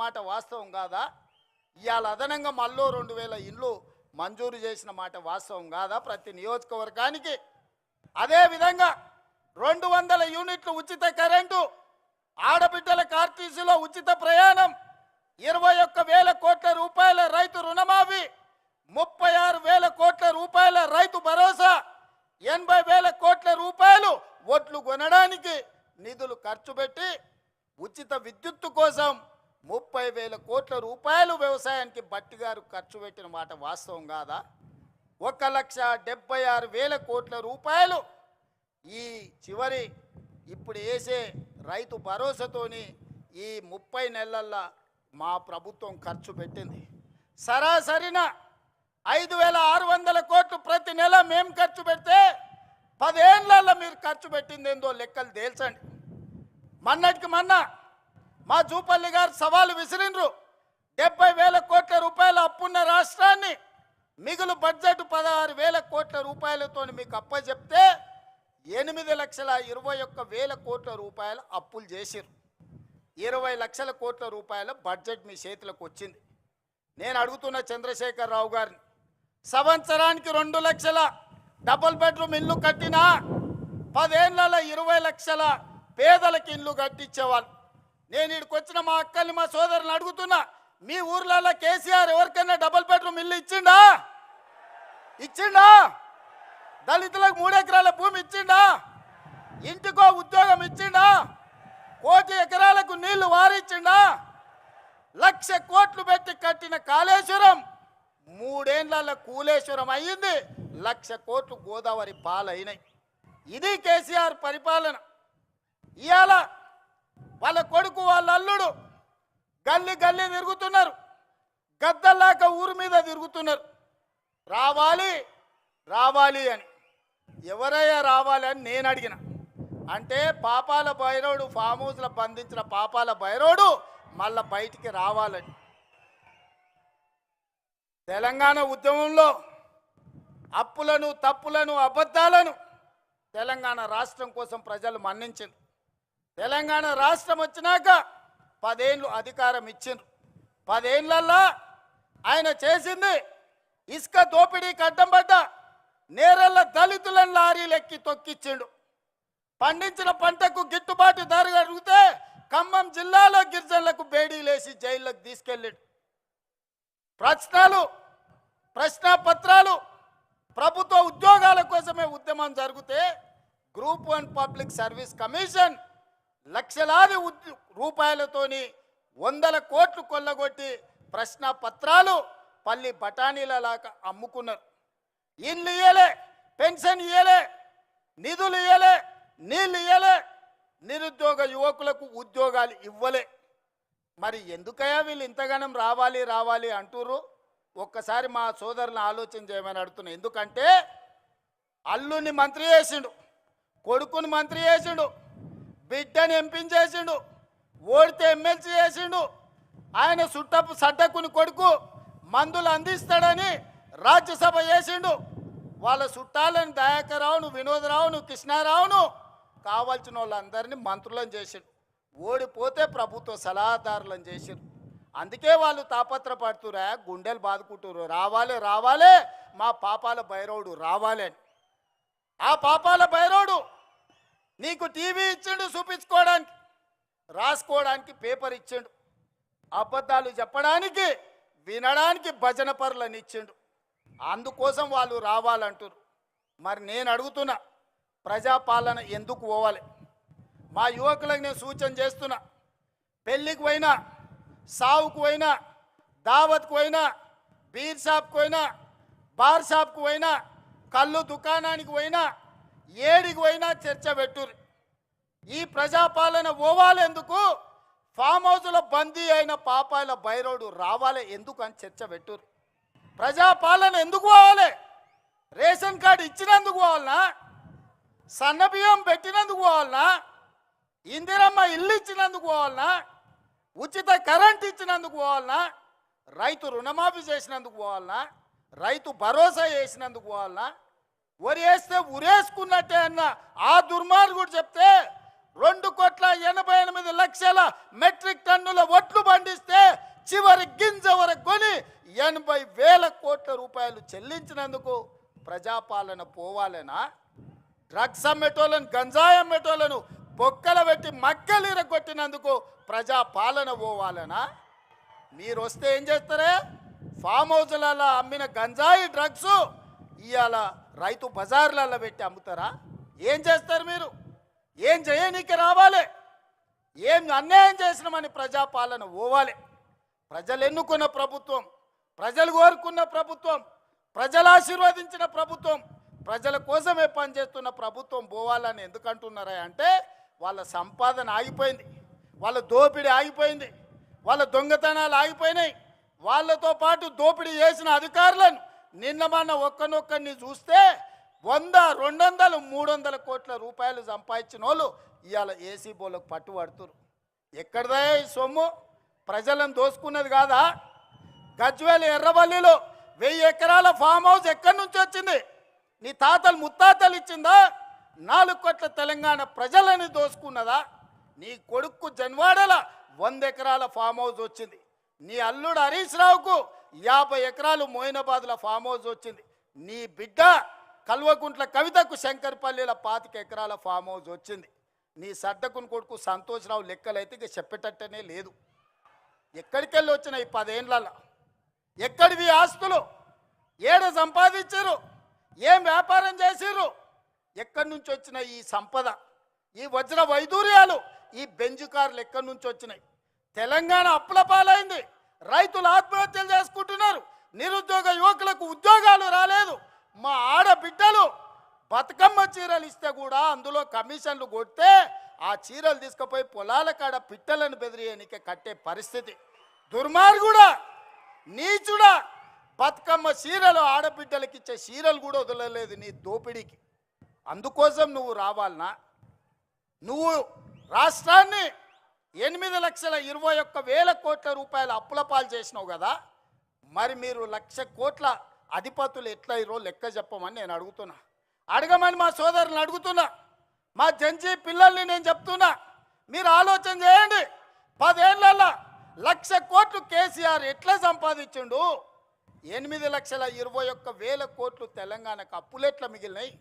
మాట వాస్తవం కాదా? ఇవాళ అదనంగా మళ్ళీ 2000 ఇండ్లు మంజూరు చేసిన మాట వాస్తవం కాదా ప్రతి నియోజకవర్గానికి? అదేవిధంగా 200 యూనిట్లు ఉచిత కరెంటు, ఆడబిడ్డల ఆర్టీసీలో ఉచిత ప్రయాణం, 21,000 కోట్ల రూపాయల రైతు రుణమాఫీ, 36,000 కోట్ల రూపాయల రైతు భరోసా, 80,000 కోట్ల రూపాయలు ఒట్లు కొనడానికి నిధులు ఖర్చు పెట్టి ఉచిత విద్యుత్తు కోసం 30,000 కోట్ల రూపాయలు వ్యవసాయానికి బట్టి గారు ఖర్చు పెట్టిన మాట వాస్తవం కాదా? 1,76,000 కోట్ల రూపాయలు ఈ చివరి ఇప్పుడు వేసే రైతు భరోసాతోని ఈ 30 నెలల్లో మా ప్రభుత్వం ఖర్చు పెట్టింది. సరాసరిన 5,600 కోట్లు ప్రతి నెల మేము ఖర్చు పెడితే 10 ఏళ్లలో మీరు ఖర్చు పెట్టింది ఏందో లెక్కలు తేల్చండి. మొన్నటికి మొన్న మా జూపల్లి గారు సవాలు విసిరిండ్రు. 70,000 కోట్ల రూపాయల అప్పున్న రాష్ట్రాన్ని మిగులు బడ్జెట్ 16,000 కోట్ల రూపాయలతో మీకు అప్పచెప్తే 8,21,000 కోట్ల రూపాయల అప్పులు చేసిరు. 20 లక్షల కోట్ల రూపాయల బడ్జెట్ మీ చేతులకు వచ్చింది. నేను అడుగుతున్న చంద్రశేఖర్ రావు గారిని, సంవత్సరానికి 2 లక్షల డబుల్ బెడ్రూమ్ ఇల్లు కట్టినా 10 ఏళ్లలో 20 లక్షల పేదలకు ఇల్లు కట్టించేవాళ్ళు. నేను ఇక్కడికి వచ్చిన మా అక్కల్ని మా సోదరుని అడుగుతున్నా, మీ ఊర్లలో కేసీఆర్ ఎవరికైనా డబుల్ బెడ్రూమ్ ఇల్లు ఇచ్చిండా? దళితులకు 3 ఎకరాల భూమి ఇచ్చిండా? ఇంటికో ఉద్యోగం ఇచ్చిండా? 1 కోటి ఎకరాలకు నీళ్లు వారిచ్చిండా? 1,00,000 కోట్లు పెట్టి కట్టిన కాళేశ్వరం 3 ఏళ్లలో కూలేశ్వరం అయ్యింది. 1,00,000 కోట్లు గోదావరి పాలైనాయి. ఇది కేసీఆర్ పరిపాలన. ఇవాళ వాళ్ళ కొడుకు వాళ్ళ అల్లుడు గల్లీ గల్లీ తిరుగుతున్నారు, గద్దల్లాక ఊరి మీద తిరుగుతున్నారు. రావాలి రావాలి అని. ఎవరయ్యా రావాలి అని నేను అడిగిన. అంటే పాపాల భైరవుడు ఫామ్ హౌస్లో బంధించిన పాపాల భైరవుడు మళ్ళా బయటికి రావాలని. తెలంగాణ ఉద్యమంలో అప్పులను తప్పులను అబద్ధాలను తెలంగాణ రాష్ట్రం కోసం ప్రజలు మన్నించారు. తెలంగాణ రాష్ట్రం వచ్చినాక 10 ఏళ్ళు అధికారం ఇచ్చిండ్రు. 10 ఏళ్లల్లో ఆయన చేసింది ఇసుక దోపిడీకి అడ్డం పడ్డ నేరళ్ళ దళితులను లారీలు ఎక్కి తొక్కిచ్చిండు. పండించిన పంటకు గిట్టుబాటు ధర అడిగితే ఖమ్మం జిల్లాలో గిరిజనులకు బేడీలేసి జైల్లోకి తీసుకెళ్ళాడు. ప్రశ్నాపత్రాలు ప్రభుత్వ ఉద్యోగాల కోసమే ఉద్యమం జరిగితే గ్రూప్ 1 పబ్లిక్ సర్వీస్ కమిషన్ లక్షలాది రూపాయలతోని 100 కోట్లు కొల్లగొట్టి ప్రశ్నాపత్రాలు పల్లి బఠానీల లాగా అమ్ముకున్నారు. ఇల్లు ఇయ్యలే, పెన్షన్ ఇయ్యలే, నిధులు ఇయ్యలే, నీళ్ళు ఇయ్యలే, నిరుద్యోగ యువకులకు ఉద్యోగాలు ఇవ్వలే. మరి ఎందుకయ్యా వీళ్ళు ఇంతగానం రావాలి రావాలి అంటుర్రు? ఒక్కసారి మా సోదరులను ఆలోచన చేయమని అడుగుతున్నా. ఎందుకంటే అల్లుని మంత్రి చేసిండు, కొడుకుని మంత్రి చేసిండు, బిడ్డని ఎంపీని చేసిండు, ఓడితే ఎమ్మెల్సీ చేసిండు. ఆయన సుట్టపు సడ్డకుని కొడుకు మందులు అందిస్తాడని రాజ్యసభ చేసిండు. వాళ్ళ చుట్టాలను దయాకర్రావును, వినోదరావును, కృష్ణారావును కావాల్సిన వాళ్ళందరినీ మంత్రులను చేసిండు. ఓడిపోతే ప్రభుత్వ సలహాదారులను చేసిండు. అందుకే వాళ్ళు తాపత్రపడుతురా, గుండెలు బాదుకుంటున్నారు, రావాలి రావాలి మా పాపాల భైరవుడు రావాలి అని. ఆ పాపాల భైరవుడు నీకు టీవీ ఇచ్చిండు చూపించుకోవడానికి, రాసుకోవడానికి పేపర్ ఇచ్చిండు, అబద్ధాలు చెప్పడానికి వినడానికి భజన పరులను ఇచ్చిండు. అందుకోసం వాళ్ళు రావాలంటారు. మరి నేను అడుగుతున్నా, ప్రజాపాలన ఎందుకు పోవాలి? మా యువకులకు నేను సూచన చేస్తున్నా, పెళ్ళికి పోయినా, సావుకు పోయినా, దావత్కు పోయినా, బీర్ షాప్కి పోయినా, బార్ షాప్కి పోయినా, కళ్ళు దుకాణానికి పోయినా, ఏడికి పోయినా చర్చ పెట్టుర్రు. ఈ ప్రజాపాలన పోవాలి ఎందుకు? ఫామ్ హౌస్లో బందీ అయిన పాపాల భైరవుడు రావాలి ఎందుకు అని చర్చ పెట్టుర్రు. ప్రజాపాలన ఎందుకు పోవాలి? రేషన్ కార్డు ఇచ్చినందుకు పోవాలనా? సన్నబియ్యం పెట్టినందుకు పోవాలనా? ఇందిరమ్మ ఇల్లు ఇచ్చినందుకు పోవాలనా? ఉచిత కరెంట్ ఇచ్చినందుకు పోవాలనా? రైతు రుణమాఫీ చేసినందుకు పోవాలనా? రైతు భరోసా చేసినందుకు పోవాలనా? వరి వేస్తే ఉరేసుకున్నట్టే అన్న ఆ దుర్మార్గుడు చెప్తే 2,88,00,000 మెట్రిక్ టన్నుల ఒట్లు పండిస్తే చివరి గింజ వరకు కొని 80,000 కోట్ల రూపాయలు చెల్లించినందుకు ప్రజాపాలన పోవాలనా? డ్రగ్స్ అమ్మేటోళ్ళను, గంజాయి అమ్మేటోళ్ళను బొక్కల పెట్టి మక్కలు ఇరగొట్టినందుకు ప్రజాపాలన పోవాలనా? మీరు వస్తే ఏం చేస్తారే? ఫామ్ హౌస్లలో అమ్మిన గంజాయి డ్రగ్స్ ఇవాళ రైతు బజార్లలో పెట్టి అమ్ముతారా? ఏం చేస్తారు మీరు? ఏం చేయనీకి రావాలి? ఏం అన్యాయం చేసినామని ప్రజాపాలన పోవాలి. ప్రజలు ఎన్నుకున్న ప్రభుత్వం, ప్రజలు కోరుకున్న ప్రభుత్వం, ప్రజలు ఆశీర్వదించిన ప్రభుత్వం, ప్రజల కోసమే పనిచేస్తున్న ప్రభుత్వం పోవాలని ఎందుకంటున్నారా అంటే వాళ్ళ సంపాదన ఆగిపోయింది, వాళ్ళ దోపిడీ ఆగిపోయింది, వాళ్ళ దొంగతనాలు ఆగిపోయినాయి. వాళ్ళతో పాటు దోపిడీ చేసిన అధికారులను నిన్న మొన్న ఒక్కనొక్కరిని చూస్తే 100, 200, 300 కోట్ల రూపాయలు సంపాదించిన వాళ్ళు ఇవాళ ఏసీ బోలకు పట్టుబడుతున్నారు. ఎక్కడదా ఈ సొమ్ము? ప్రజలను దోసుకున్నది కాదా? గజ్వేల్ ఎర్రవల్లిలో 1000 ఎకరాల ఫామ్ హౌస్ ఎక్కడి నుంచి వచ్చింది? నీ తాతలు ముత్తాతలు ఇచ్చిందా? 4 కోట్ల తెలంగాణ ప్రజలని దోసుకున్నదా? నీ కొడుకు జన్వాడల 100 ఎకరాల ఫామ్ హౌస్ వచ్చింది. నీ అల్లుడు హరీష్ రావుకు 50 ఎకరాలు మోయినాబాద్ల ఫామ్ హౌస్ వచ్చింది. నీ బిడ్డ కల్వకుంట్ల కవితకు శంకర్పల్లిల 25 ఎకరాల ఫామ్ హౌస్ వచ్చింది. నీ సడ్డకుని కొడుకు సంతోష్రావు లెక్కలైతే ఇక చెప్పేటట్టనే లేదు. ఎక్కడికి వెళ్ళి వచ్చినాయి 10 ఏళ్ళల్లో? ఎక్కడివి ఆస్తులు? ఏడ సంపాదించారు? ఏం వ్యాపారం చేసిర్రు? ఎక్కడి నుంచి వచ్చిన ఈ సంపద, ఈ వజ్ర వైదూర్యాలు, ఈ బెంజు కార్లు ఎక్కడి నుంచి వచ్చినాయి? తెలంగాణ అప్పుల పాలైంది. రైతులు ఆత్మహత్యలు చేసుకుంటున్నారు. నిరుద్యోగ యువకులకు ఉద్యోగాలు రాలేదు. మా ఆడబిడ్డలు బతుకమ్మ చీరలు ఇస్తే కూడా అందులో కమిషన్లు కొడితే ఆ చీరలు తీసుకుపోయి పొలాల కాడ పిట్టలను బెదిరియనికే కట్టే పరిస్థితి. దుర్మార్గుడా, నీచుడా, బతుకమ్మ చీరలు ఆడబిడ్డలకి ఇచ్చే చీరలు కూడా వదలలేదు నీ దోపిడీకి. అందుకోసం నువ్వు రావాలనా? నువ్వు రాష్ట్రాన్ని 8,21,000 కోట్ల రూపాయల అప్పుల పాలు చేసినావు కదా. మరి మీరు 1,00,000 కోట్ల అధిపతులు ఎట్లా ఇరో లెక్క చెప్పమని నేను అడుగుతున్నా. అడగమని మా సోదరులను అడుగుతున్నా. మా జంజీ పిల్లల్ని నేను చెప్తున్నా. మీరు ఆలోచన చేయండి. 10 ఏళ్లలో 1,00,000 కోట్లు కేసీఆర్ ఎట్లా సంపాదించిండు? 8,21,000 కోట్లు తెలంగాణకు అప్పులు ఎట్లా మిగిలినాయి?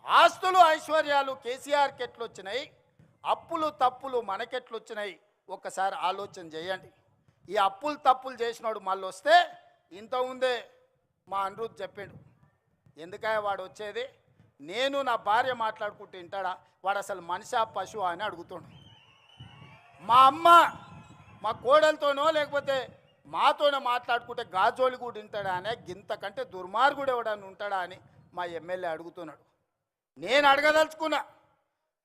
ఆస్తులు ఐశ్వర్యాలు కేసీఆర్కి ఎట్లొచ్చినాయి? అప్పులు తప్పులు మనకెట్లొచ్చినాయి? ఒక్కసారి ఆలోచన చేయండి. ఈ అప్పులు తప్పులు చేసినాడు మళ్ళీ వస్తే ఇంతకుముందే మా అనిరుద్ధ్ చెప్పిండు. ఎందుకయ్యా వాడు వచ్చేది? నేను నా భార్య మాట్లాడుకుంటూ వింటాడా? వాడు అసలు మనిషా పశువా అని అడుగుతుండు. మా అమ్మ మా కోడలతోనో లేకపోతే మాతోనే మాట్లాడుకుంటే గాజోలి కూడా వింటాడా అనే గింతకంటే దుర్మార్గుడు ఎవడని ఉంటాడా అని మా ఎమ్మెల్యే అడుగుతున్నాడు. నేను అడగదలుచుకున్నా.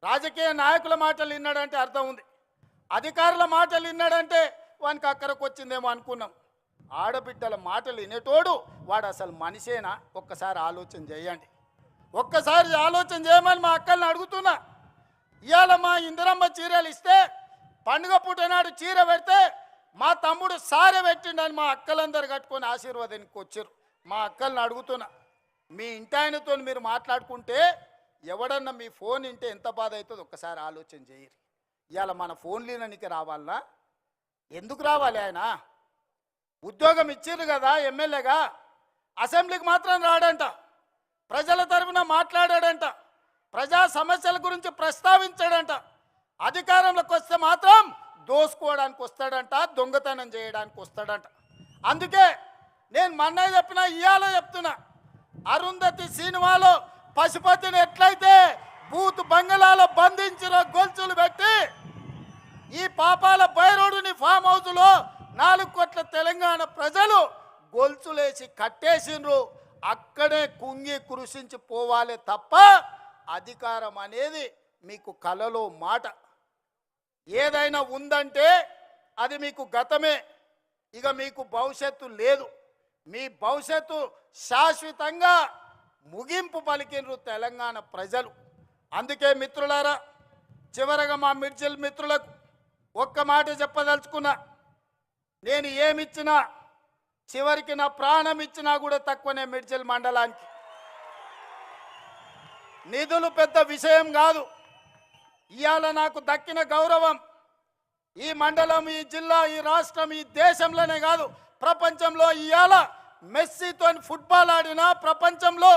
రాజకీయ నాయకుల మాటలు విన్నాడంటే అర్థం ఉంది, అధికారుల మాటలు విన్నాడంటే వానికి అక్కడికి వచ్చిందేమో అనుకున్నాం. ఆడబిడ్డల మాటలు వినేటోడు వాడు అసలు మనిషేనా? ఒక్కసారి ఆలోచన చేయండి. ఒక్కసారి ఆలోచన చేయమని మా అక్కల్ని అడుగుతున్నా. ఇవాళ మా ఇందిరమ్మ చీరలు ఇస్తే పండుగ పూట నాడు చీర పెడితే మా తమ్ముడు సారె పెట్టిండని మా అక్కలందరూ కట్టుకొని ఆశీర్వాదానికి వచ్చారు. మా అక్కల్ని అడుగుతున్నా, మీ ఇంటాయనతో మీరు మాట్లాడుకుంటే ఎవడన్నా మీ ఫోన్ వింటే ఎంత బాధ అవుతుందో ఒక్కసారి ఆలోచన చేయరు. ఇవాళ మన ఫోన్లీననికి రావాలనా? ఎందుకు రావాలి? ఆయన ఉద్యోగం ఇచ్చిర్రు కదా ఎమ్మెల్యేగా, అసెంబ్లీకి మాత్రం రాడంట, ప్రజల తరఫున మాట్లాడాడంట, ప్రజా సమస్యల గురించి ప్రస్తావించాడంట. అధికారంలోకి వస్తే మాత్రం దోసుకోవడానికి వస్తాడంట, దొంగతనం చేయడానికి వస్తాడంట. అందుకే నేను మొన్న చెప్పినా ఇవాళ చెప్తున్నా, అరుంధతి సినిమాలో పశుపతిని ఎట్లయితే బూత్ బంగళాలో బంధించిన గొలుసులు పెట్టి ఈ పాపాల బైరోడుని ఫామ్ హౌస్లో 4 కోట్ల తెలంగాణ ప్రజలు గొలుసులేసి కట్టేసిండ్రు. అక్కడే కుంగి కృషించి పోవాలి తప్ప అధికారం అనేది మీకు కలలో మాట. ఏదైనా ఉందంటే అది మీకు గతమే, ఇక మీకు భవిష్యత్తు లేదు. మీ భవిష్యత్తు శాశ్వతంగా ముగింపు పలికినరు తెలంగాణ ప్రజలు. అందుకే మిత్రులారా, చివరగా మా మిర్జిల్ మిత్రులకు ఒక్క మాట చెప్పదలుచుకున్నా. నేను ఏమిచ్చినా చివరికి నా ప్రాణం ఇచ్చినా కూడా తక్కువనే మిర్జిల్ మండలానికి. నిధులు పెద్ద విషయం కాదు. ఇవాళ నాకు దక్కిన గౌరవం, ఈ మండలం, ఈ జిల్లా, ఈ రాష్ట్రం, ఈ దేశంలోనే కాదు ప్రపంచంలో ఇవాళ మెస్సీతో ఫుట్బాల్ ఆడిన ప్రపంచంలో